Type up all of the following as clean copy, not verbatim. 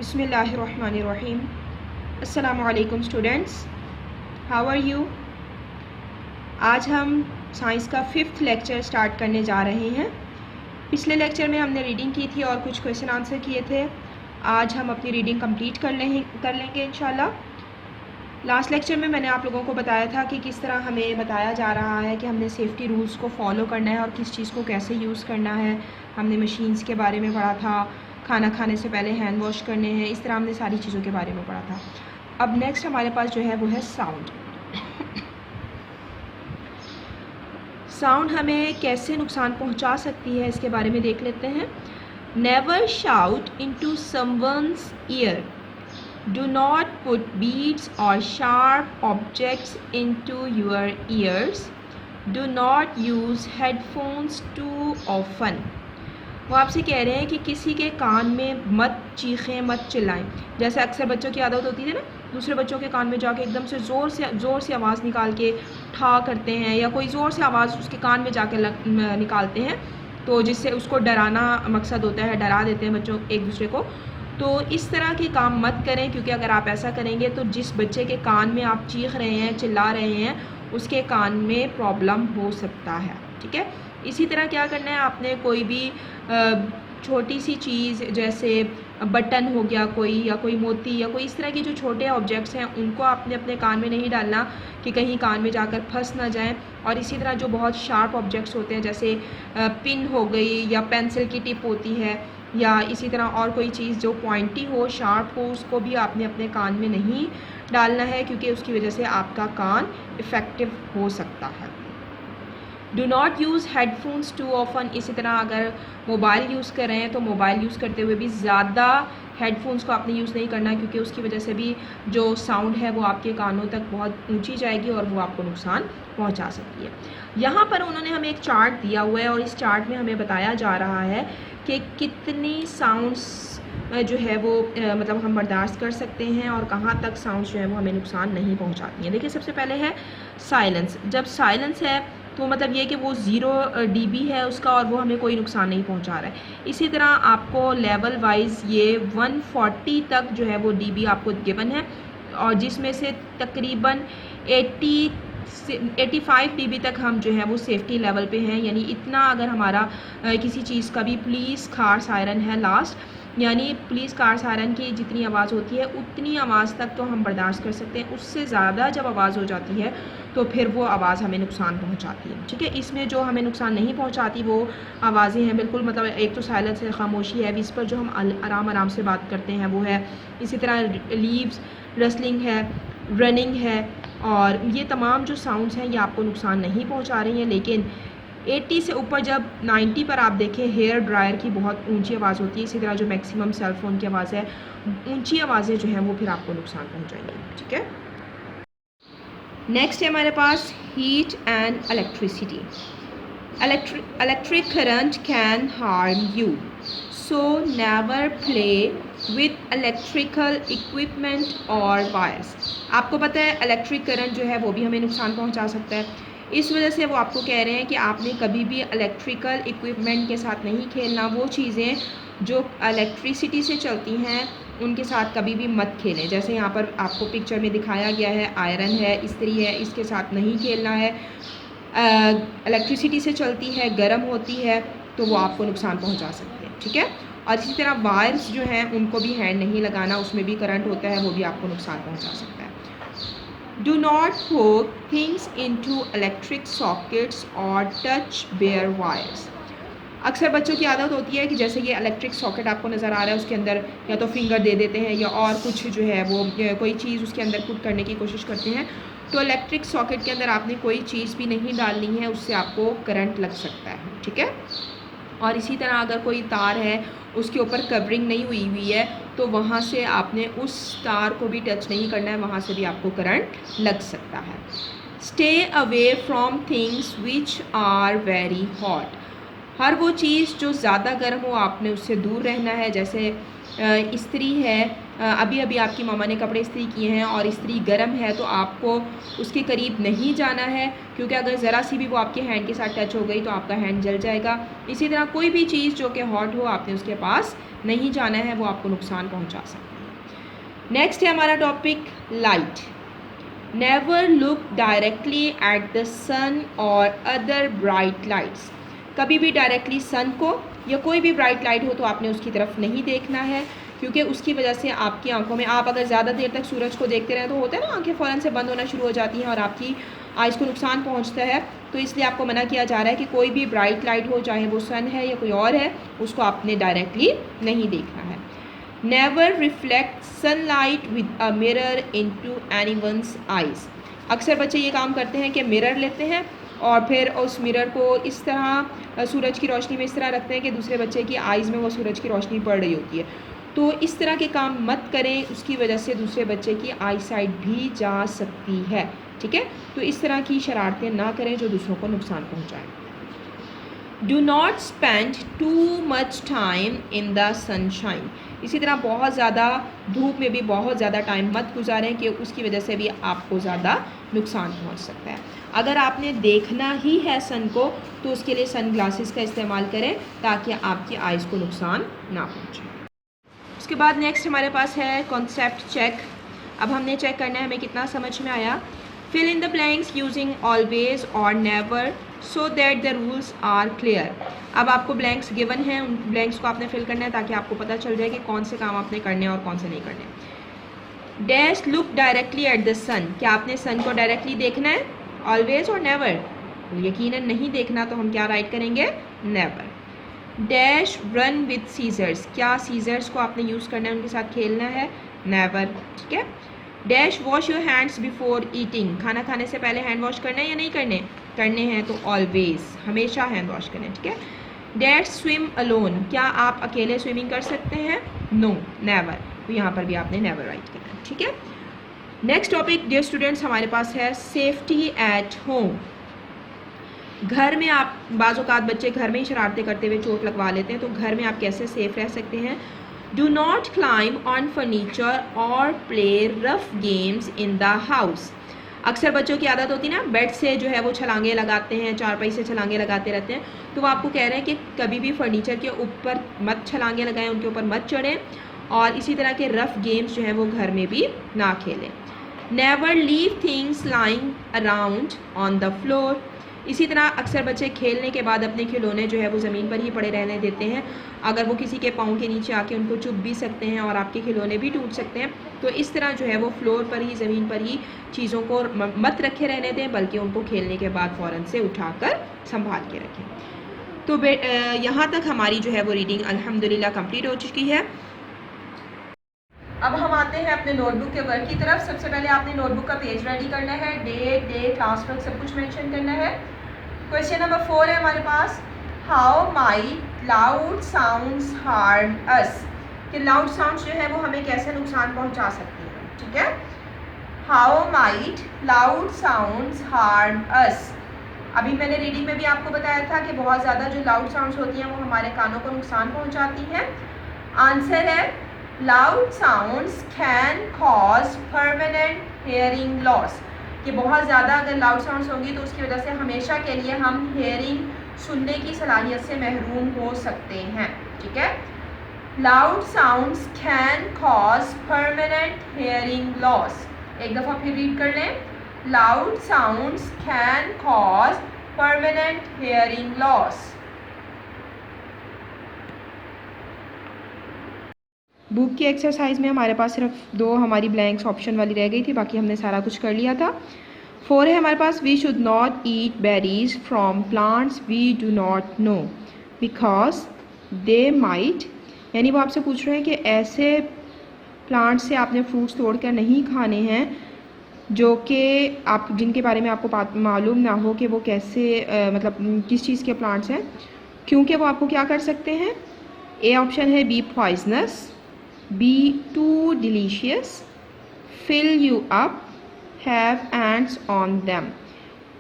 बिस्मिल्लाहिर्रहमानिर्रहीम। अस्सलामु अलैकुम स्टूडेंट्स, हाउ आर यू। आज हम साइंस का 5th लेक्चर स्टार्ट करने जा रहे हैं। पिछले लेक्चर में हमने रीडिंग की थी और कुछ क्वेश्चन आंसर किए थे। आज हम अपनी रीडिंग कंप्लीट कर लेंगे इंशाल्लाह। लास्ट लेक्चर में मैंने आप लोगों को बताया था कि किस तरह हमें बताया जा रहा है कि हमने सेफ्टी रूल्स को फॉलो करना है और किस चीज़ को कैसे यूज़ करना है। हमने मशीन्स के बारे में पढ़ा था, खाना खाने से पहले हैंड वॉश करने हैं, इस तरह हमने सारी चीज़ों के बारे में पढ़ा था। अब नेक्स्ट हमारे पास जो है वो है साउंड। साउंड हमें कैसे नुकसान पहुंचा सकती है इसके बारे में देख लेते हैं। Never shout into someone's ear, do not put beads और sharp objects into your ears, do not use headphones too often. वो आपसे कह रहे हैं कि किसी के कान में मत चीखें, मत चिल्लाएं। जैसे अक्सर बच्चों की आदत होती है ना, दूसरे बच्चों के कान में जाके एकदम से ज़ोर से आवाज़ निकाल के ठा करते हैं, या कोई ज़ोर से आवाज़ उसके कान में जाके निकालते हैं, तो जिससे उसको डराना मकसद होता है, डरा देते हैं बच्चों एक दूसरे को। तो इस तरह के काम मत करें, क्योंकि अगर आप ऐसा करेंगे तो जिस बच्चे के कान में आप चीख रहे हैं, चिल्ला रहे हैं, उसके कान में प्रॉब्लम हो सकता है। ठीक है। इसी तरह क्या करना है, आपने कोई भी छोटी सी चीज़ जैसे बटन हो गया कोई, या कोई मोती, या कोई इस तरह के जो छोटे ऑब्जेक्ट्स हैं, उनको आपने अपने कान में नहीं डालना कि कहीं कान में जाकर फंस ना जाएं। और इसी तरह जो बहुत शार्प ऑब्जेक्ट्स होते हैं, जैसे पिन हो गई, या पेंसिल की टिप होती है, या इसी तरह और कोई चीज़ जो पॉइंटी हो, शार्प हो, उसको भी आपने अपने कान में नहीं डालना है, क्योंकि उसकी वजह से आपका कान इफ़ेक्टिव हो सकता है। Do not use headphones too often. इसी तरह अगर मोबाइल यूज़ कर रहे हैं तो मोबाइल यूज़ करते हुए भी ज़्यादा हेडफोन्स को आपने यूज़ नहीं करना, क्योंकि उसकी वजह से भी जो साउंड है वो आपके कानों तक बहुत ऊंची जाएगी और वो आपको नुकसान पहुंचा सकती है। यहाँ पर उन्होंने हमें एक चार्ट दिया हुआ है और इस चार्ट में हमें बताया जा रहा है कि कितनी साउंड्स जो है वो मतलब हम बर्दाश्त कर सकते हैं और कहाँ तक साउंड्स जो है वो हमें नुकसान नहीं पहुँचाती हैं। देखिए, सबसे पहले है साइलेंस। जब साइलेंस है तो मतलब ये कि वो 0 dB है उसका और वो हमें कोई नुकसान नहीं पहुंचा रहा है। इसी तरह आपको लेवल वाइज ये 140 तक जो है वो dB आपको गिवन है, और जिसमें से तकरीबन 85 dB तक हम जो है वो सेफ्टी लेवल पे हैं। यानी इतना अगर हमारा किसी चीज़ का भी पुलिस कार सायरन है लास्ट, यानी पुलिस कार सायरन की जितनी आवाज़ होती है उतनी आवाज़ तक तो हम बर्दाश्त कर सकते हैं। उससे ज़्यादा जब आवाज़ हो जाती है तो फिर वो आवाज़ हमें नुकसान पहुंचाती है। ठीक है। इसमें जो हमें नुकसान नहीं पहुंचाती वो आवाज़ें हैं बिल्कुल, मतलब एक तो साइलेंस है, खामोशी है, इस पर जो हम आराम से बात करते हैं वो है। इसी तरह लीव्स, रसलिंग है, रनिंग है, और ये तमाम जो साउंड्स हैं ये आपको नुकसान नहीं पहुँचा रही हैं। लेकिन 80 से ऊपर, जब 90 पर आप देखें, हेयर ड्रायर की बहुत ऊंची आवाज़ होती है। इसी तरह जो मैक्सिमम सेल फ़ोन की आवाज़ है, ऊंची आवाज़ें जो हैं वो फिर आपको नुकसान पहुंचाएंगी। ठीक है। नेक्स्ट है हमारे पास heat and electricity. Electric current can harm you, so never play with electrical equipment और वायर्स। आपको पता है इलेक्ट्रिक करंट जो है वो भी हमें नुकसान पहुंचा सकता है। इस वजह से वो आपको कह रहे हैं कि आपने कभी भी इलेक्ट्रिकल इक्विपमेंट के साथ नहीं खेलना। वो चीज़ें जो इलेक्ट्रिसिटी से चलती हैं उनके साथ कभी भी मत खेलें। जैसे यहाँ पर आपको पिक्चर में दिखाया गया है, आयरन है, इस्त्री है, इसके साथ नहीं खेलना है। इलेक्ट्रिसिटी से चलती है, गर्म होती है, तो वो आपको नुकसान पहुँचा सकते हैं। ठीक है। और इसी तरह वायर्स जो हैं उनको भी हैंड नहीं लगाना, उसमें भी करंट होता है, वो भी आपको नुकसान पहुँचा सकता है। Do not hook things into electric sockets or touch bare wires. अक्सर बच्चों की आदत होती है कि जैसे ये इलेक्ट्रिक सॉकेट आपको नज़र आ रहा है, उसके अंदर या तो फिंगर दे देते हैं या और कुछ जो है वो कोई चीज़ उसके अंदर पुट करने की कोशिश करते हैं। तो इलेक्ट्रिक सॉकेट के अंदर आपने कोई चीज़ भी नहीं डालनी है, उससे आपको करंट लग सकता है। ठीक है। और इसी तरह अगर कोई तार है उसके ऊपर कवरिंग नहीं हुई है तो वहाँ से आपने उस तार को भी टच नहीं करना है, वहाँ से भी आपको करंट लग सकता है। Stay away from things which are very hot. हर वो चीज़ जो ज़्यादा गर्म हो आपने उससे दूर रहना है। जैसे इस्त्री है, अभी अभी आपकी मामा ने कपड़े इस्त्री किए हैं और इस्त्री गर्म है, तो आपको उसके करीब नहीं जाना है, क्योंकि अगर ज़रा सी भी वो आपके हैंड के साथ टच हो गई तो आपका हैंड जल जाएगा। इसी तरह कोई भी चीज़ जो कि हॉट हो, आपने उसके पास नहीं जाना है, वो आपको नुकसान पहुंचा सकती है। नेक्स्ट है हमारा topic light. Never look directly at the sun और अदर ब्राइट लाइट्स। कभी भी डायरेक्टली सन को या कोई भी ब्राइट लाइट हो तो आपने उसकी तरफ नहीं देखना है, क्योंकि उसकी वजह से आपकी आंखों में, आप अगर ज़्यादा देर तक सूरज को देखते रहें तो होता है ना, आंखें फ़ौरन से बंद होना शुरू हो जाती हैं और आपकी आइज़ को नुकसान पहुंचता है। तो इसलिए आपको मना किया जा रहा है कि कोई भी ब्राइट लाइट हो, चाहे वो सन है या कोई और है, उसको आपने डायरेक्टली नहीं देखना है। Never reflect sunlight with a mirror into anyone's eyes. अक्सर बच्चे ये काम करते हैं कि मिरर लेते हैं और फिर उस मिरर को इस तरह सूरज की रोशनी में इस तरह रखते हैं कि दूसरे बच्चे की आइज़ में वो सूरज की रोशनी पड़ रही होती है। तो इस तरह के काम मत करें, उसकी वजह से दूसरे बच्चे की आई साइट भी जा सकती है। ठीक है, तो इस तरह की शरारतें ना करें जो दूसरों को नुकसान पहुंचाएं। Do not spend too much time in the sunshine. इसी तरह बहुत ज़्यादा धूप में भी बहुत ज़्यादा टाइम मत गुजारें कि उसकी वजह से भी आपको ज़्यादा नुकसान पहुंच सकता है। अगर आपने देखना ही है सन को तो उसके लिए सन ग्लासेस का इस्तेमाल करें ताकि आपकी आइज़ को नुकसान ना पहुंचे। उसके बाद नेक्स्ट हमारे पास है कॉन्सेप्ट चेक। अब हमने चेक करना है हमें कितना समझ में आया। Fill in the blanks using always और never so that the rules are clear. अब आपको ब्लैंक्स गिवन हैं, उन ब्लैंक्स को आपने फिल करना है ताकि आपको पता चल जाए कि कौन से काम आपने करने हैं और कौन से नहीं करने। Dash look directly at the sun. क्या आपने सन को डायरेक्टली देखना है? ऑलवेज और नेवर? यकीनन नहीं देखना, तो हम क्या राइट करेंगे? Never. Dash run with scissors. क्या सीजर्स को आपने यूज़ करना है, उनके साथ खेलना है? नेवर। ठीक है। Dash wash your hands before eating. खाना खाने से पहले हैंड वॉश करना है या नहीं करने? करने हैं, तो ऑलवेज, हमेशा हैंड वॉश करें। ठीक है। Dash swim alone. क्या आप अकेले स्विमिंग कर सकते हैं? No, never. तो यहाँ पर भी आपने नेवर राइट करना है। ठीक है। नेक्स्ट टॉपिक डियर स्टूडेंट्स हमारे पास है सेफ्टी एट होम। घर में आप, बाज़-औक़ात बच्चे घर में ही शरारतें करते हुए चोट लगवा लेते हैं, तो घर में आप कैसे सेफ रह सकते हैं? Do not climb on furniture और play rough games in the house. अक्सर बच्चों की आदत होती है ना, बेड से जो है वो छलांगे लगाते हैं, चारपाई से छलांगे लगाते रहते हैं। तो वो आपको कह रहे हैं कि कभी भी फर्नीचर के ऊपर मत छलांगे लगाएं, उनके ऊपर मत चढ़ें, और इसी तरह के रफ गेम्स जो हैं वो घर में भी ना खेलें। Never leave things lying around on the floor. इसी तरह अक्सर बच्चे खेलने के बाद अपने खिलौने जो है वो ज़मीन पर ही पड़े रहने देते हैं। अगर वो किसी के पाँव के नीचे आके उनको चुभ भी सकते हैं और आपके खिलौने भी टूट सकते हैं। तो इस तरह जो है वो फ्लोर पर ही, ज़मीन पर ही चीज़ों को मत रखे रहने दें, बल्कि उनको खेलने के बाद फ़ौरन से उठाकर संभाल के रखें। तो यहाँ तक हमारी जो है वो रीडिंग अल्हम्दुलिल्लाह कंप्लीट हो चुकी है। अब हम आते हैं अपने नोटबुक के वर्क की तरफ। सबसे पहले आपने नोटबुक का पेज रेडी करना है, डेट, डे, क्लास वर्क सब कुछ मेंशन करना है। क्वेश्चन नंबर 4 है हमारे पास, how might loud sounds harm us. कि लाउड साउंड्स जो है वो हमें कैसे नुकसान पहुंचा सकती हैं। ठीक है। How might loud sounds harm अस। अभी मैंने रीडिंग में भी आपको बताया था कि बहुत ज़्यादा जो लाउड साउंड्स होती हैं वो हमारे कानों को नुकसान पहुंचाती हैं। आंसर है loud sounds can cause permanent hearing loss. कि बहुत ज़्यादा अगर लाउड साउंड्स होंगी तो उसकी वजह से हमेशा के लिए हम हेयरिंग, सुनने की सलाहियत से महरूम हो सकते हैं। ठीक है। Loud sounds can cause permanent hearing loss. एक दफ़ा फिर रीड कर लें, loud sounds can cause permanent hearing loss. Book की एक्सरसाइज में हमारे पास सिर्फ 2 हमारी ब्लैंक्स ऑप्शन वाली रह गई थी, बाकी हमने सारा कुछ कर लिया था। 4 है हमारे पास, we should not eat berries from plants we do not know because they might. यानी वो आपसे पूछ रहे हैं कि ऐसे प्लांट्स से आपने फ्रूट्स तोड़कर नहीं खाने हैं जो कि आप, जिनके बारे में आपको मालूम ना हो कि वो कैसे मतलब किस चीज़ के प्लांट्स हैं, क्योंकि वो आपको क्या कर सकते हैं। ए ऑप्शन है B poisonous, B too delicious, fill you up, have ends on them.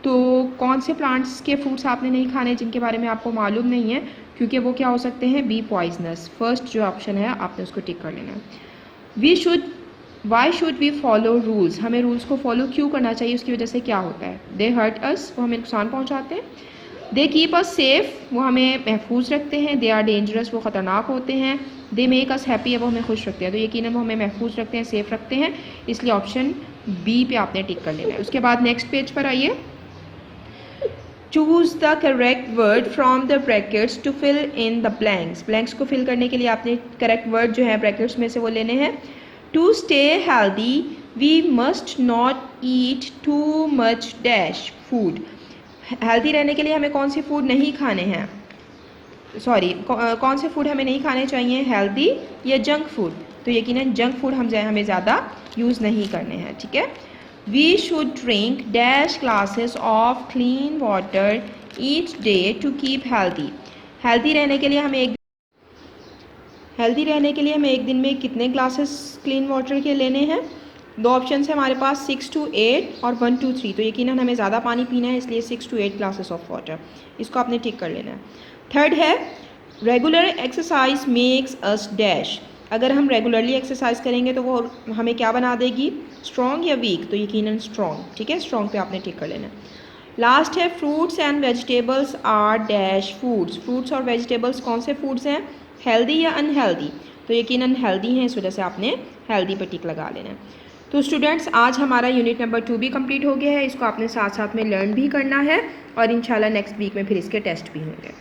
तो कौन से प्लांट्स के फ्रूट्स आपने नहीं खाने जिनके बारे में आपको मालूम नहीं है, क्योंकि वो क्या हो सकते हैं, बी पॉइजनस। फर्स्ट जो ऑप्शन है आपने उसको टिक कर लेना है। Why should we follow rules, हमें रूल्स को फॉलो क्यों करना चाहिए, उसकी वजह से क्या होता है। दे हर्ट अस, वो हमें नुकसान पहुंचाते हैं। दे कीप अस सेफ, वो हमें महफूज रखते हैं। दे आर डेंजरस, वो ख़तरनाक होते हैं। दे मेक अस हैप्पी, वो हमें खुश रखते हैं। तो यकीनन वो हमें महफूज रखते हैं, सेफ रखते हैं, इसलिए ऑप्शन बी पे आपने टिक कर लेना है। उसके बाद नेक्स्ट पेज पर आइए। Choose the correct word from the brackets to fill in the blanks, blanks को फिल करने के लिए आपने करेक्ट वर्ड जो है ब्रैकेट्स में से वो लेने हैं। To stay healthy we must not eat too much dash food, healthy रहने के लिए हमें कौन से फूड नहीं खाने हैं, सॉरी कौन से फूड हमें नहीं खाने चाहिए, हेल्दी या जंक फूड। तो यकीनन जंक फूड हमें ज़्यादा यूज़ नहीं करने हैं, ठीक है। We should drink dash glasses of clean water each day to keep healthy, healthy रहने के लिए हमें एक दिन में कितने ग्लासेस क्लीन वाटर के लेने हैं। दो ऑप्शन है हमारे पास, 6 to 8 और 1 to 3। तो यकीनन हमें ज़्यादा पानी पीना है, इसलिए 6 to 8 ग्लासेस ऑफ वाटर, इसको आपने टिक कर लेना है। थर्ड है regular exercise makes us dash, अगर हम रेगुलरली एक्सरसाइज करेंगे तो वो हमें क्या बना देगी, स्ट्रॉन्ग या वीक। तो यकीनन स्ट्रॉन्ग, ठीक है, स्ट्रॉन्ग पे आपने टिक कर लेना है। लास्ट है fruits and vegetables are dash foods, fruits और वेजिटेबल्स कौन से फूड्स हैं, हेल्दी या अनहेल्दी। तो यकीनन हेल्दी हैं, इस वजह से आपने हेल्दी पर टिक लगा लेना है। तो स्टूडेंट्स आज हमारा यूनिट नंबर 2 भी कंप्लीट हो गया है, इसको आपने साथ साथ में लर्न भी करना है और इंशाल्लाह नेक्स्ट वीक में फिर इसके टेस्ट भी होंगे।